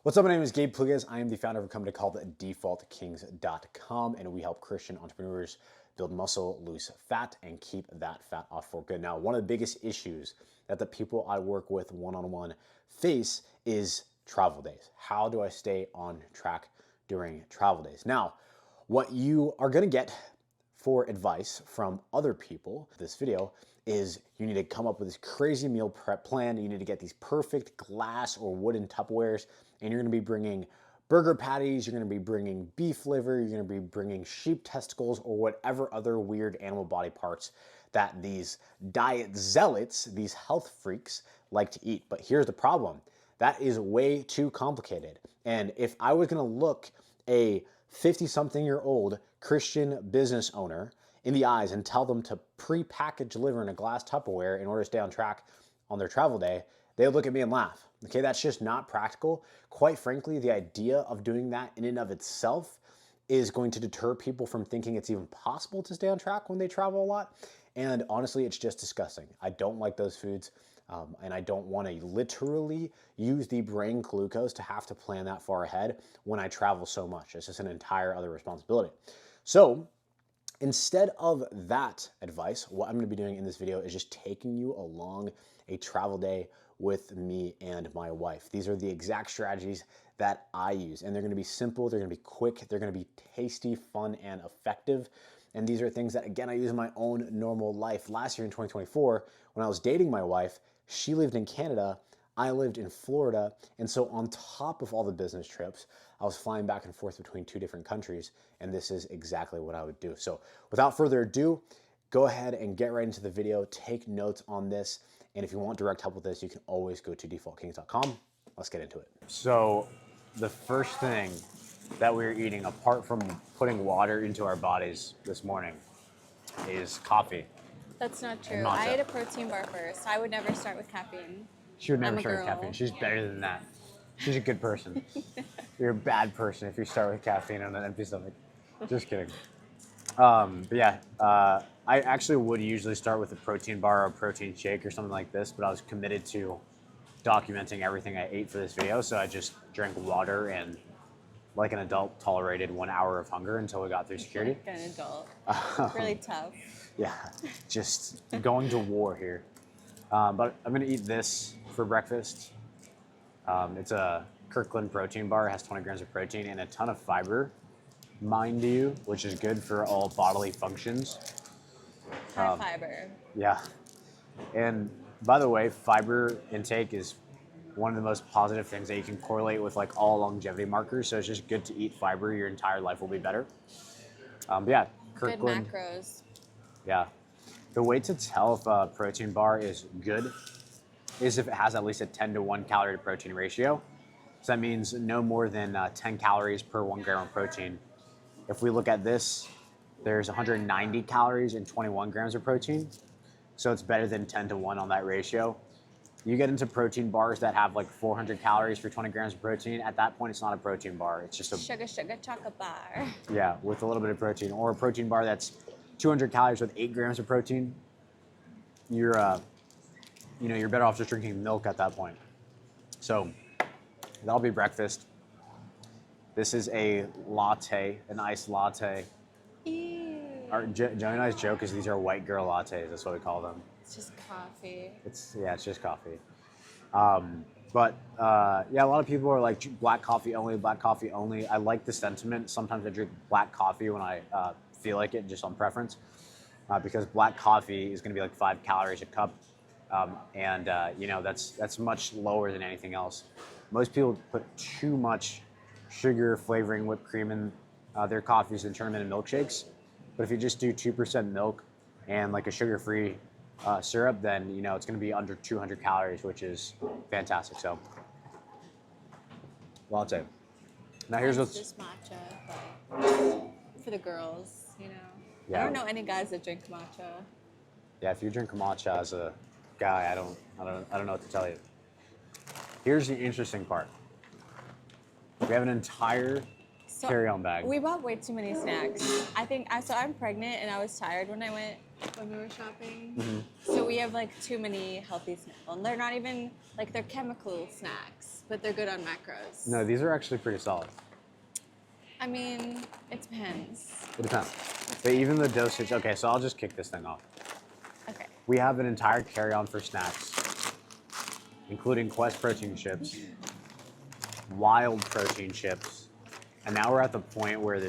What's up? My name is Gabe Plugas. I am the founder of a company called defaultkings.com, and we help Christian entrepreneurs build muscle, lose fat, and keep that fat off for good. Now, one of the biggest issues that the people I work with one-on-one face is travel days. How do I stay on track during travel days? Now, what you are going to get for advice from other people this video is you need to come up with this crazy meal prep plan. You need to get these perfect glass or wooden Tupperwares, and you're gonna be bringing burger patties, you're gonna be bringing beef liver, you're gonna be bringing sheep testicles, or whatever other weird animal body parts that these diet zealots, these health freaks, like to eat. But here's the problem. That is way too complicated. And if I was gonna look a 50-something-year-old Christian business owner in the eyes and tell them to pre-package liver in a glass Tupperware in order to stay on track on their travel day, they would look at me and laugh. Okay, that's just not practical. Quite frankly, the idea of doing that in and of itself is going to deter people from thinking it's even possible to stay on track when they travel a lot. And honestly, it's just disgusting. I don't like those foods. And I don't want to literally use the brain glucose to have to plan that far ahead when I travel so much. It's just an entire other responsibility. So instead of that advice, what I'm going to be doing in this video is just taking you along a travel day with me and my wife. These are the exact strategies that I use, and they're going to be simple, they're going to be quick, they're going to be tasty, fun, and effective. And these are things that, again, I use in my own normal life. Last year in 2024, when I was dating my wife, she lived in Canada, I lived in Florida, and so on top of all the business trips, I was flying back and forth between two different countries, and this is exactly what I would do. So without further ado, go ahead and get right into the video, take notes on this, and if you want direct help with this, you can always go to defaultkings.com. Let's get into it. So the first thing that we're eating, apart from putting water into our bodies this morning, is coffee. That's not true. I ate a protein bar first. I would never start with caffeine. She would never I'm a start with girl. caffeine. She's better than that. She's a good person. You're a bad person if you start with caffeine on an empty stomach. Just kidding. But yeah, I actually would usually start with a protein bar or a protein shake or something like this, but I was committed to documenting everything I ate for this video, so I just drank water and, like an adult, tolerated 1 hour of hunger until we got through security. Like an adult. Really tough. Yeah, just going to war here. But I'm gonna eat this for breakfast. It's a Kirkland protein bar. It has 20 grams of protein and a ton of fiber, mind you, which is good for all bodily functions. High fiber. Yeah. And by the way, fiber intake is one of the most positive things that you can correlate with like all longevity markers. So it's just good to eat fiber. Your entire life will be better. But yeah, Kirkland. Good macros. Yeah. The way to tell if a protein bar is good is if it has at least a 10 to 1 calorie to protein ratio. So that means no more than 10 calories per 1 gram of protein. If we look at this, there's 190 calories and 21 grams of protein. So it's better than 10 to 1 on that ratio. You get into protein bars that have like 400 calories for 20 grams of protein. At that point, it's not a protein bar. It's just a Sugar chocolate bar. Yeah, with a little bit of protein, or a protein bar that's 200 calories with 8 grams of protein. You're better off just drinking milk at that point. So that'll be breakfast. This is a latte, an iced latte. Ew. Joey and I's joke is these are white girl lattes. That's what we call them. It's just coffee. It's just coffee. Yeah, a lot of people are like black coffee only, black coffee only. I like the sentiment. Sometimes I drink black coffee when I feel like it, just on preference, because black coffee is going to be like 5 calories a cup, and that's much lower than anything else. Most people put too much sugar, flavoring, whipped cream in their coffees and turn them into milkshakes. But if you just do 2% milk and like a sugar-free syrup, then it's going to be under 200 calories, which is fantastic. So, latte. Now here's what's just matcha, but for the girls, Yeah. I don't know any guys that drink matcha. Yeah, if you drink matcha as a guy, I don't know what to tell you. Here's the interesting part. We have an entire carry-on bag. We bought way too many snacks. I'm pregnant and I was tired when we were shopping. Mm-hmm. So we have like too many healthy snacks. And they're not even like they're chemical snacks. but they're good on macros. No, these are actually pretty solid. I mean, it depends. It depends. But even the dosage, okay, so I'll just kick this thing off. Okay. We have an entire carry-on for snacks, including Quest protein chips, Wild protein chips, and now we're at the point where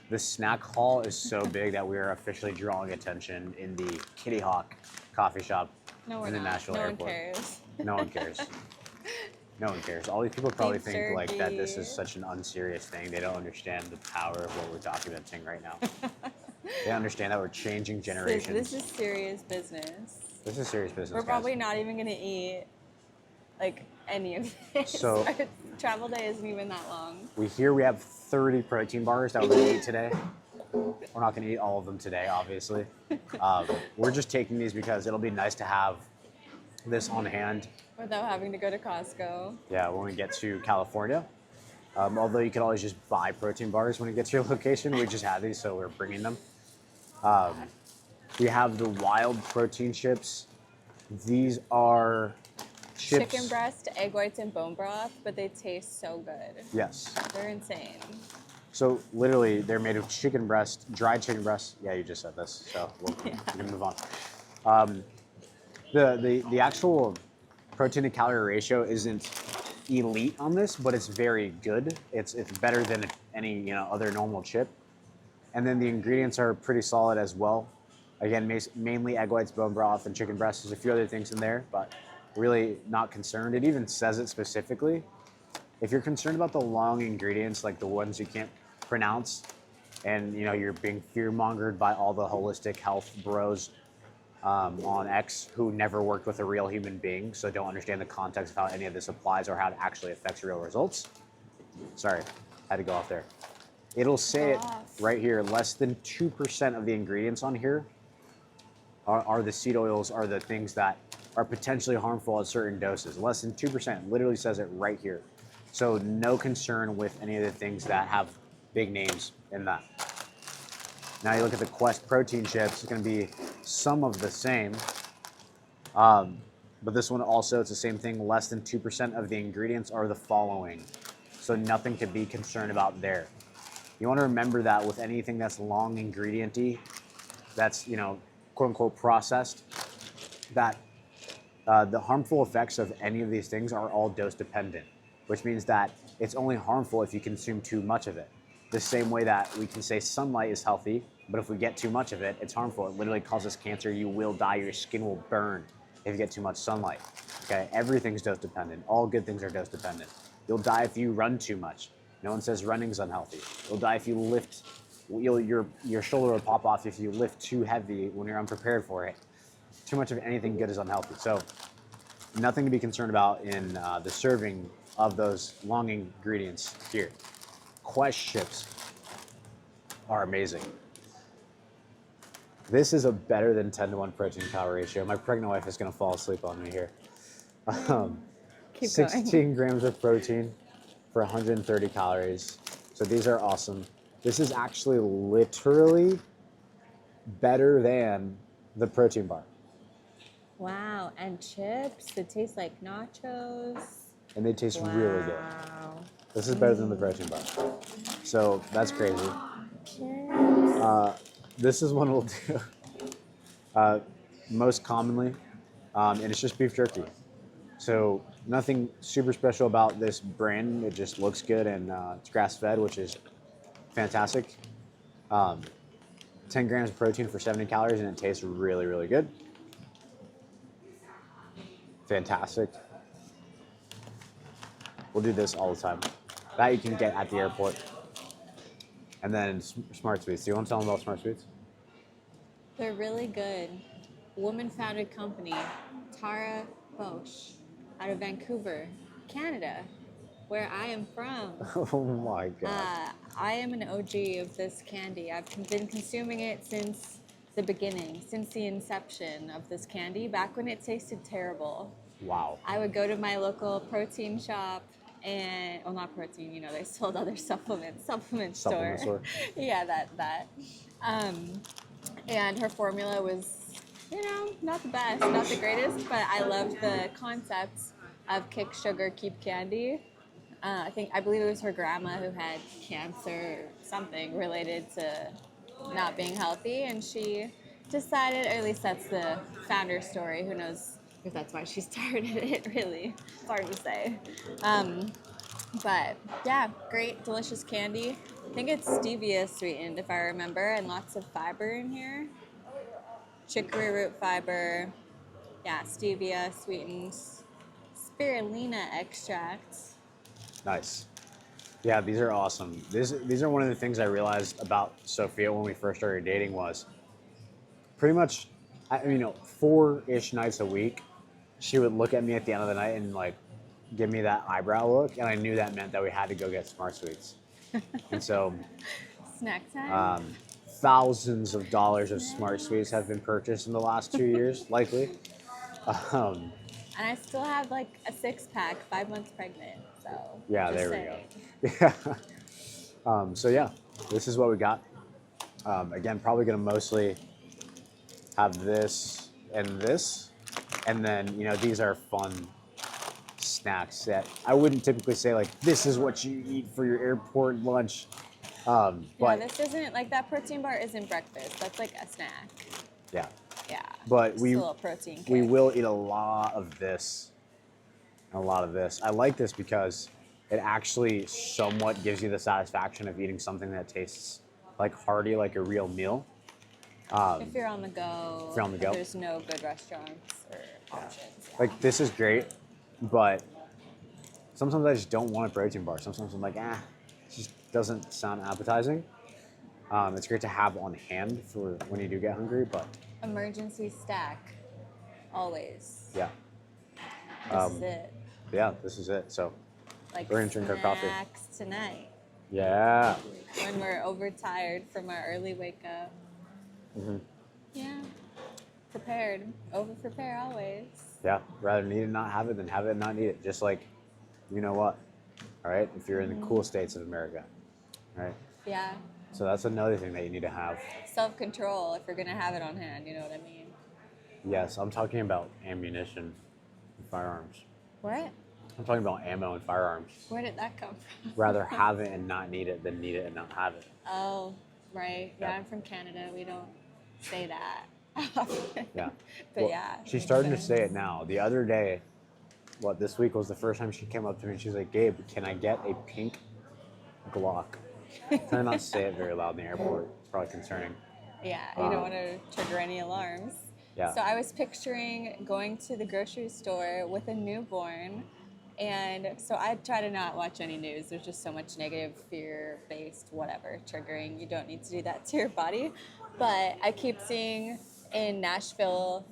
the snack haul is so big that we are officially drawing attention in the Kitty Hawk coffee shop No, we're in the not. National No Airport. one cares. No one cares. No one cares. All these people probably Beef think like that this is jerky. such an unserious thing. They don't understand the power of what we're documenting right now. They understand that we're changing generations. This is serious business. This is serious business. We're guys. probably not even gonna eat like any of this. So- Our travel day isn't even that long. We have 30 protein bars that we're gonna eat today. We're not gonna eat all of them today, obviously. We're just taking these because it'll be nice to have this on hand. Without having to go to Costco. Yeah, when we get to California. Although you can always just buy protein bars when you get to your location. We just have these, so we're bringing them. We have the Wild protein chips. These are chips. Chicken breast, egg whites, and bone broth, but they taste so good. Yes. They're insane. So literally, they're made of chicken breast, dried chicken breast. Yeah, you just said this, so we can move on. The actual protein to calorie ratio isn't elite on this, but it's very good. It's better than any other normal chip. And then the ingredients are pretty solid as well. Again, mainly egg whites, bone broth, and chicken breast. There's a few other things in there, but really not concerned. It even says it specifically. If you're concerned about the long ingredients, like the ones you can't pronounce, and you're being fear-mongered by all the holistic health bros on X who never worked with a real human being, so don't understand the context of how any of this applies or how it actually affects real results. Sorry, had to go off there. It'll say it right here, less than 2% of the ingredients on here are the seed oils, are the things that are potentially harmful at certain doses. Less than 2%, literally says it right here. So no concern with any of the things that have big names in that. Now you look at the Quest protein chips, it's gonna be some of the same. But this one also, it's the same thing, less than 2% of the ingredients are the following. So nothing to be concerned about there. You wanna remember that with anything that's long ingredient-y, that's, quote unquote processed, that the harmful effects of any of these things are all dose dependent, which means that it's only harmful if you consume too much of it. The same way that we can say sunlight is healthy, but if we get too much of it, it's harmful. It literally causes cancer. You will die. Your skin will burn if you get too much sunlight. Okay, everything's dose dependent. All good things are dose dependent. You'll die if you run too much. No one says running's unhealthy. You'll die if you lift. Your shoulder will pop off if you lift too heavy when you're unprepared for it. Too much of anything good is unhealthy. So nothing to be concerned about in the serving of those long ingredients here. Quest chips are amazing. This is a better than 10-to-1 protein calorie ratio. My pregnant wife is gonna fall asleep on me here. Keep 16 going. grams of protein for 130 calories. So these are awesome. This is actually literally better than the protein bar. Wow, and chips that taste like nachos. And they taste really good. Wow. This is better than the protein bar. So that's crazy. Chips. This is one we'll do most commonly, and it's just beef jerky. So nothing super special about this brand. It just looks good, and it's grass-fed, which is fantastic. 10 grams of protein for 70 calories, and it tastes really, really good. Fantastic. We'll do this all the time. That you can get at the airport. And then Smart Sweets. Do you want to tell them about Smart Sweets? They're really good. Woman-founded company, Tara Bosch, out of Vancouver, Canada, where I am from. Oh my God. I am an OG of this candy. I've been consuming it since the beginning, since the inception of this candy, back when it tasted terrible. Wow. I would go to my local protein shop and, well, not protein, they sold other supplement store. Yeah, that. And her formula was, not the best, not the greatest, but I loved the concept of Kick Sugar Keep Candy. I believe it was her grandma who had cancer or something related to not being healthy, and she decided, or at least that's the founder story. Who knows if that's why she started it? Really, it's hard to say. But yeah, great, delicious candy. I think it's stevia sweetened, if I remember, and lots of fiber in here. Chicory root fiber, yeah, stevia sweetened, spirulina extract. Nice. Yeah, these are awesome. These are one of the things I realized about Sophia when we first started dating was pretty much, 4-ish nights a week, she would look at me at the end of the night and like give me that eyebrow look, and I knew that meant that we had to go get Smart Sweets. And so, Snack time. thousands of dollars of Smart Sweets have been purchased in the last 2 years, likely. Um, And I still have like a 6-pack, 5 months pregnant. So yeah, just there saying. we go. Yeah. So yeah, this is what we got. Again, probably gonna mostly have this, and then these are fun snacks that I wouldn't typically say like this is what you eat for your airport lunch. Yeah, But this isn't like that protein bar isn't breakfast. That's like a snack. yeah, Yeah. but Just we a little protein kick. we will eat a lot of this, and a lot of this. I like this because it actually somewhat gives you the satisfaction of eating something that tastes like hearty, like a real meal. If you're on the go, If you're on the go. there's no good restaurants or options. Yeah. Like this is great, but sometimes I just don't want a protein bar. Sometimes I'm like, it just doesn't sound appetizing. It's great to have on hand for when you do get hungry, but Emergency stack, always. yeah, This is it. yeah, this is it. So Like we're gonna drink our coffee. snacks tonight Yeah, when we're overtired from our early wake up. Mm-hmm. Yeah. Prepared. Over prepare always. yeah. Rather need it, not have it, than have it and not need it. Just like, you know what? All right. If you're in the cool states of America, all right. Yeah. So that's another thing that you need to have. Self-control if you're gonna have it on hand. You know what I mean? Yes, I'm talking about ammunition and firearms. What? I'm talking about ammo and firearms. Where did that come from? Rather have it and not need it than need it and not have it. Oh, right. Yeah, Yeah. I'm from Canada. We don't say that. Yeah. But Well, yeah. she's starting to say it now. The other day, this week was the first time she came up to me and she's like, Gabe, can I get a pink Glock? Try not to say it very loud in the airport. It's probably concerning. Yeah, you don't want to trigger any alarms. Yeah. So I was picturing going to the grocery store with a newborn. And so I try to not watch any news. There's just so much negative, fear-based, whatever, triggering. You don't need to do that to your body. But I keep seeing in Nashville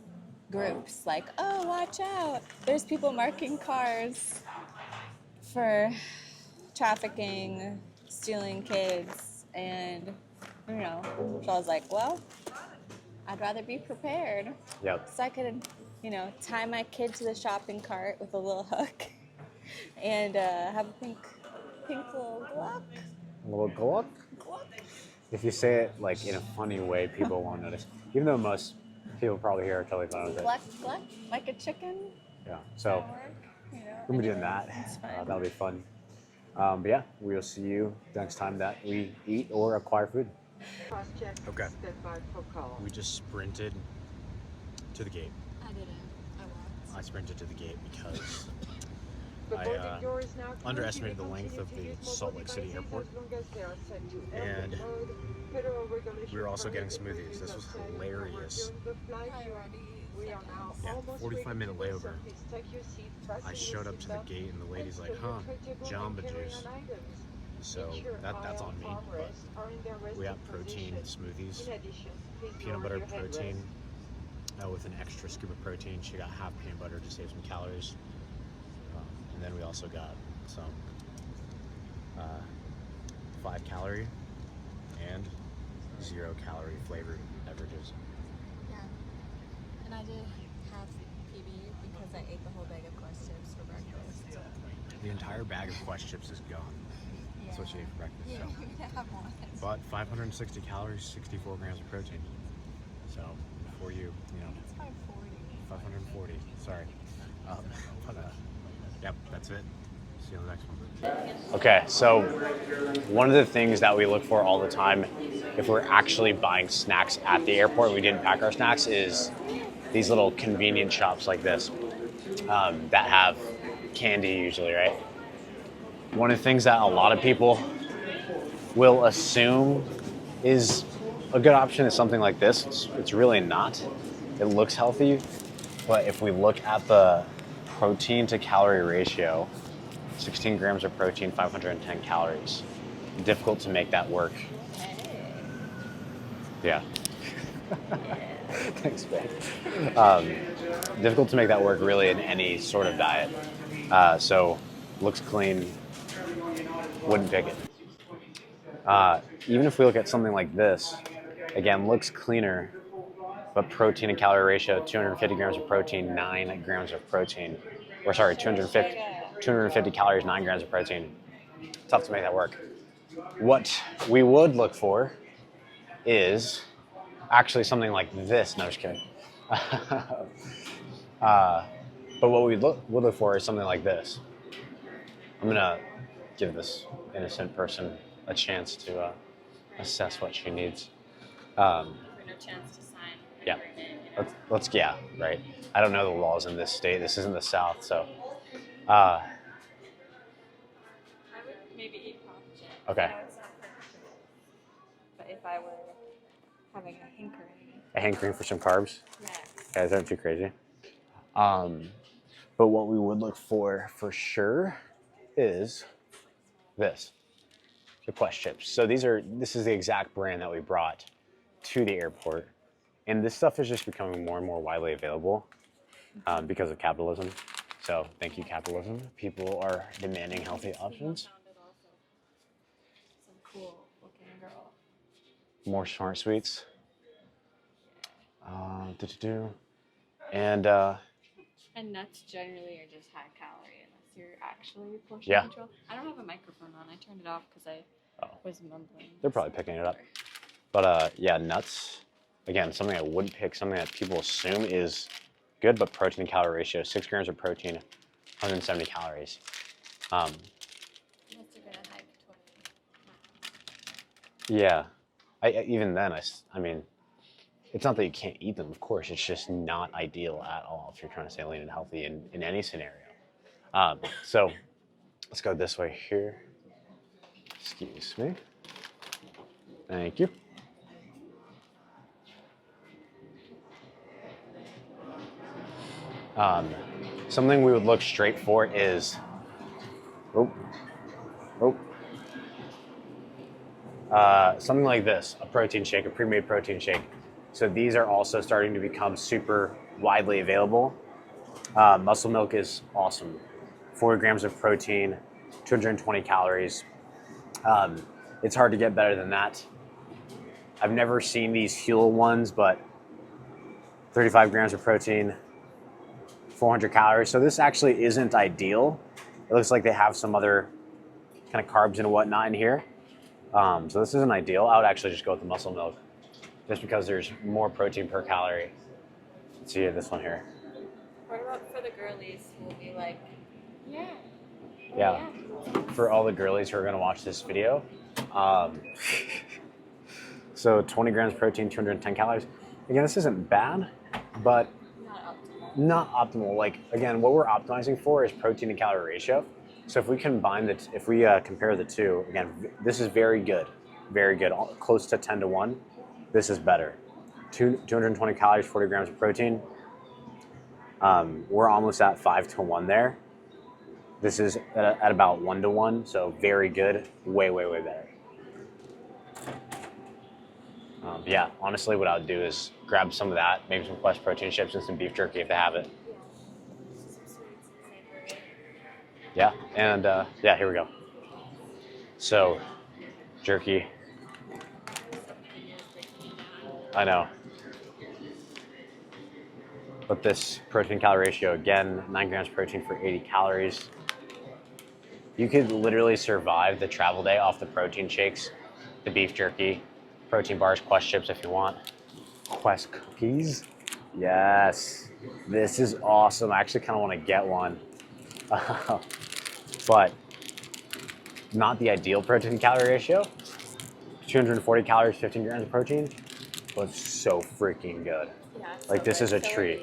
groups like, oh, watch out. There's people marking cars for trafficking, stealing kids. And, so I was like, well, I'd rather be prepared. Yep. So I could, tie my kid to the shopping cart with a little hook and have a pink little Glock. A little Glock? If you say it like in a funny way, people won't notice. Even though most people probably here are totally fine with it. Glock, like a chicken. Yeah. So we'll be doing that. That'll be fun. But yeah, we'll see you next time that we eat or acquire food. Okay. We just sprinted to the gate. I didn't. I walked. I sprinted to the gate because I underestimated the length of the Salt Lake City airport, and we were also getting smoothies. This was hilarious. Yeah, 45-minute layover. I showed up to the gate and the lady's like, Jamba Juice. So that's on me, but we have protein smoothies, peanut butter protein with an extra scoop of protein. She got half peanut butter to save some calories. And then we also got some 5-calorie and 0-calorie flavored beverages. Yeah. And I did have PB because I ate the whole bag of Quest chips for breakfast. The entire bag of Quest chips is gone. That's what she ate for breakfast. Yeah, So. we have one. But 560 calories, 64 grams of protein. So for you, It's 540. 540. Sorry. But Yep, that's it. See you on the next one. Okay, so one of the things that we look for all the time if we're actually buying snacks at the airport and we didn't pack our snacks is these little convenience shops like this that have candy usually, right? One of the things that a lot of people will assume is a good option is something like this. It's really not. It looks healthy, but if we look at the protein to calorie ratio, 16 grams of protein, 510 calories. Difficult to make that work. Yeah. Thanks, babe. Difficult to make that work really in any sort of diet. So looks clean, wouldn't pick it. Even if we look at something like this, again, looks cleaner, but protein and calorie ratio, 250 grams of protein, 9 grams of protein. Or sorry, 250 calories, 9 grams of protein. Tough to make that work. What we would look for is actually something like this. No, just kidding. But what we would look for is something like this. I'm gonna give this innocent person a chance to assess what she needs. No chance to sign. Yeah. Yeah, right. I don't know the laws in this state. This isn't the South, so. I would maybe eat coffee. Okay. But if I were having a hankering. A hankering for some carbs? Yeah. Guys aren't too crazy. But what we would look for sure is this. The Quest chips. So this is the exact brand that we brought to the airport. And this stuff is just becoming more and more widely available because of capitalism. So thank you, capitalism. People are demanding healthy options. Some cool looking girl. More Smart Sweets. And nuts generally are just high calorie unless you're actually portion Yeah. control. I don't have a microphone on. I turned it off because I was mumbling. They're probably picking it up. But yeah, nuts. Again, something I wouldn't pick, something that people assume is good, but protein and calorie ratio, 6 grams of protein, 170 calories. Must have been a hike 20 miles. Yeah. Even then, I mean, it's not that you can't eat them, of course. It's just not ideal at all if you're trying to stay lean and healthy in any scenario. So let's go this way here. Excuse me. Thank you. Something we would look straight for is, something like this, a protein shake, a pre-made protein shake. So these are also starting to become super widely available. Muscle milk is awesome. 4 grams of protein, 220 calories. It's hard to get better than that. I've never seen these Huel ones, but 35 grams of protein, 400 calories. So this actually isn't ideal. It looks like they have some other kind of carbs and whatnot in here. So this isn't ideal. I would actually just go with the muscle milk just because there's more protein per calorie. Let's see this one here. What about for the girlies who will be like, Yeah. For all the girlies who are going to watch this video. So 20 grams protein, 210 calories. Again, this isn't bad, but not optimal. Like, again, what we're optimizing for is protein to calorie ratio. So if we combine if we compare the two, again, this is very good, close to 10 to 1. This is better. 220 calories, 40 grams of protein. We're almost at 5 to 1 there. This is at about 1 to 1, so very good, way better. Yeah, honestly, what I would do is grab some of that, maybe some Quest protein chips and some beef jerky if they have it. Yeah, and yeah, here we go. So, jerky. I know. But this protein calorie ratio, again, 9 grams protein for 80 calories. You could literally survive the travel day off the protein shakes, the beef jerky, protein bars, Quest chips if you want. Quest cookies? Yes. This is awesome. I actually kind of want to get one. but not the ideal protein calorie ratio. 240 calories, 15 grams of protein, but it's so freaking good. Yeah, Like so this good. is a So are treat.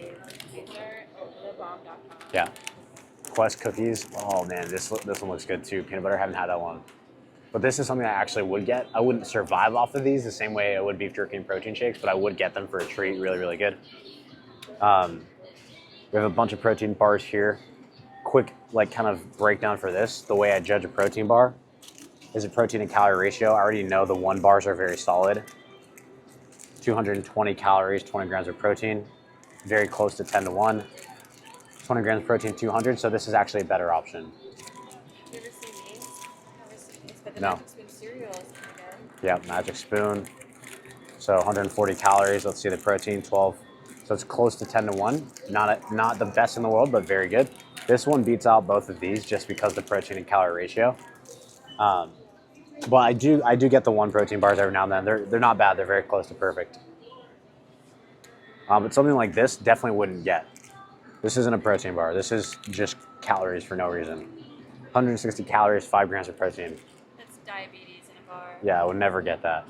these are thebomb.com. Yeah. Quest cookies. Oh man, this one looks good too. Peanut butter. Haven't had that one. But this is something I actually would get. I wouldn't survive off of these the same way I would beef jerky and protein shakes, but I would get them for a treat. Really, really good. We have a bunch of protein bars here. Quick, like, kind of breakdown for this. The way I judge a protein bar is a protein and calorie ratio. I already know the 1 bars are very solid. 220 calories, 20 grams of protein. Very close to 10 to 1. 20 grams of protein, 200. So this is actually a better option. Have you ever seen these? Never seen these, but the No. Magic Spoon cereal is pretty good. Yeah, Magic Spoon. So 140 calories. Let's see the protein, 12. So it's close to 10 to 1. Not the best in the world, but very good. This one beats out both of these just because the protein and calorie ratio. But I do get the 1 protein bars every now and then. They're not bad. They're very close to perfect. But something like this definitely wouldn't get. This isn't a protein bar. This is just calories for no reason. 160 calories, 5 grams of protein. That's diabetes in a bar. Yeah, I would never get that.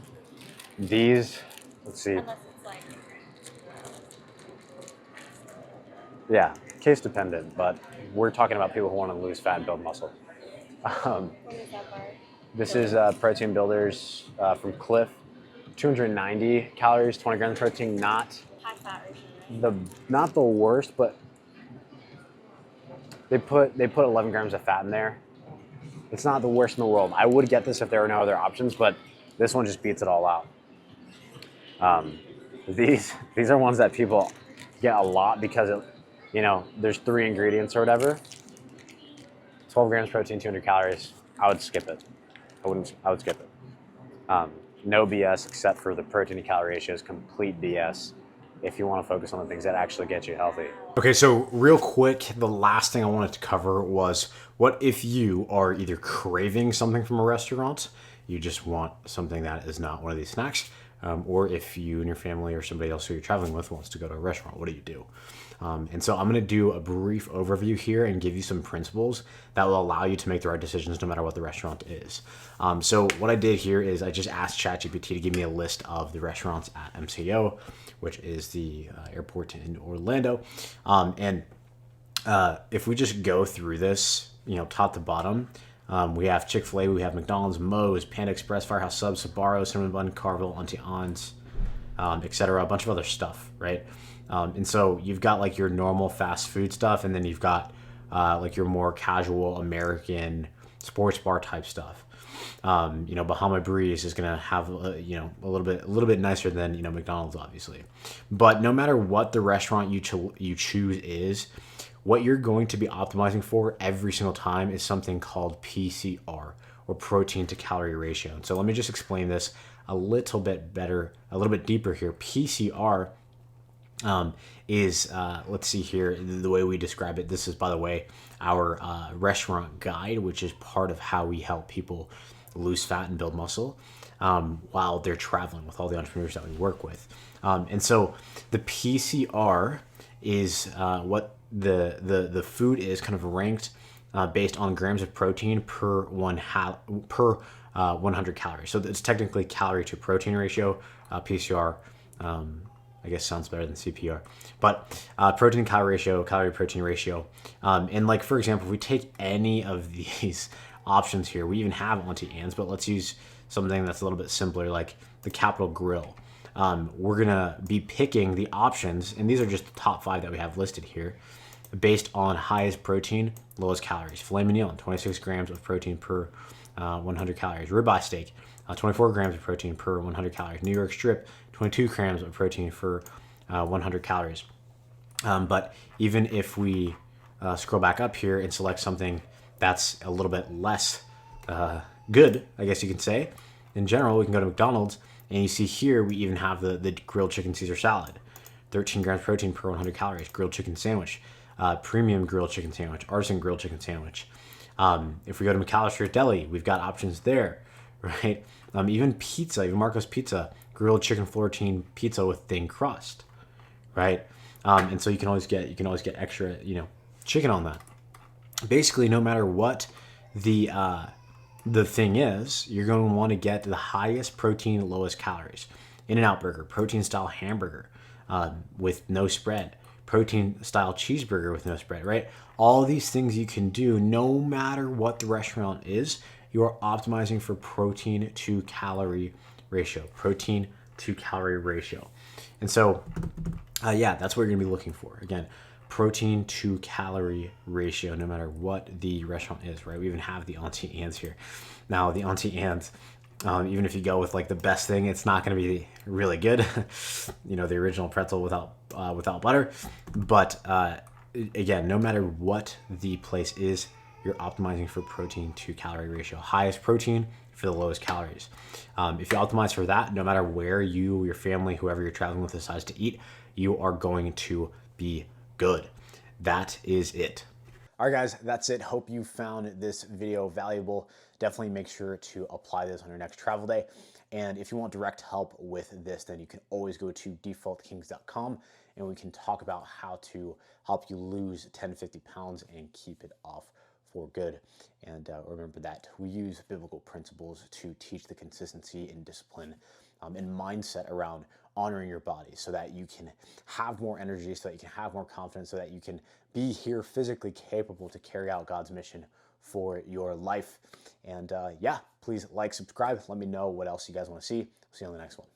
These, let's see. Unless it's like. Yeah, case dependent, but we're talking about people who want to lose fat and build muscle. What is that bar? This is Protein Builders from Cliff. 290 calories, 20 grams of protein. Not High fat ratio, right? not the worst, but they put 11 grams of fat in there. It's not the worst in the world. I would get this if there were no other options, but this one just beats it all out. These are ones that people get a lot because there's 3 ingredients or whatever. 12 grams protein, 200 calories. I would skip it. I would skip it. No BS except for the protein to calorie ratio is complete BS if you want to focus on the things that actually get you healthy. Okay, so real quick, the last thing I wanted to cover was what if you are either craving something from a restaurant, you just want something that is not one of these snacks, or if you and your family or somebody else who you're traveling with wants to go to a restaurant, what do you do? And so I'm going to do a brief overview here and give you some principles that will allow you to make the right decisions no matter what the restaurant is. So what I did here is I just asked ChatGPT to give me a list of the restaurants at MCO, which is the airport in Orlando. If we just go through this, top to bottom, we have Chick-fil-A, we have McDonald's, Moe's, Panda Express, Firehouse Subs, Sbarro, Cinnamon Bun, Carvel, Auntie Anne's, etc. A bunch of other stuff, right? And so you've got like your normal fast food stuff, and then you've got like your more casual American sports bar type stuff. Bahama Breeze is gonna have a little bit nicer than McDonald's, obviously. But no matter what the restaurant you choose is, what you're going to be optimizing for every single time is something called PCR, or protein to calorie ratio. And so let me just explain this a little bit better, a little bit deeper here. PCR is, let's see here, the way we describe it. This is, by the way, our restaurant guide, which is part of how we help people lose fat and build muscle while they're traveling with all the entrepreneurs that we work with. And so the PCR is what the food is kind of ranked based on grams of protein per 100 calories. So it's technically calorie to protein ratio. PCR, I guess sounds better than CPR, but protein calorie ratio, calorie protein ratio. And like, for example, if we take any of these options here, we even have Auntie Anne's, but let's use something that's a little bit simpler, like the Capital Grill. We're gonna be picking the options, and these are just the top 5 that we have listed here, based on highest protein, lowest calories. Filet mignon, 26 grams of protein per 100 calories. Ribeye steak, 24 grams of protein per 100 calories. New York strip, 22 grams of protein for 100 calories. But even if we scroll back up here and select something that's a little bit less good, I guess you can say, in general, we can go to McDonald's, and you see here we even have the grilled chicken Caesar salad, 13 grams protein per 100 calories. Grilled chicken sandwich, premium grilled chicken sandwich, artisan grilled chicken sandwich. If we go to McAllister's Deli, we've got options there, right? Even pizza, even Marco's Pizza, grilled chicken florentine pizza with thin crust, right? And so you can always get extra, chicken on that. basically, no matter what the thing is, you're going to want to get the highest protein, lowest calories. In-N-Out Burger, protein style hamburger with no spread, protein style cheeseburger with no spread, right? All these things you can do no matter what the restaurant is. You are optimizing for protein to calorie ratio, protein to calorie ratio. And so, yeah, that's what you're gonna be looking for. Again, protein to calorie ratio, no matter what the restaurant is, right? We even have the Auntie Anne's here. Now, the Auntie Anne's, even if you go with like the best thing, it's not going to be really good. The original pretzel without butter. But again, no matter what the place is, you're optimizing for protein to calorie ratio. Highest protein for the lowest calories. If you optimize for that, no matter where you, your family, whoever you're traveling with decides to eat, you are going to be good. That is it. All right, guys, that's it. Hope you found this video valuable. Definitely make sure to apply this on your next travel day. And if you want direct help with this, then you can always go to defaultkings.com and we can talk about how to help you lose 10 to 50 pounds and keep it off for good. And remember that we use biblical principles to teach the consistency and discipline and mindset around honoring your body so that you can have more energy, so that you can have more confidence, so that you can be here physically capable to carry out God's mission for your life. And yeah, please like, subscribe. Let me know what else you guys want to see. See you on the next one.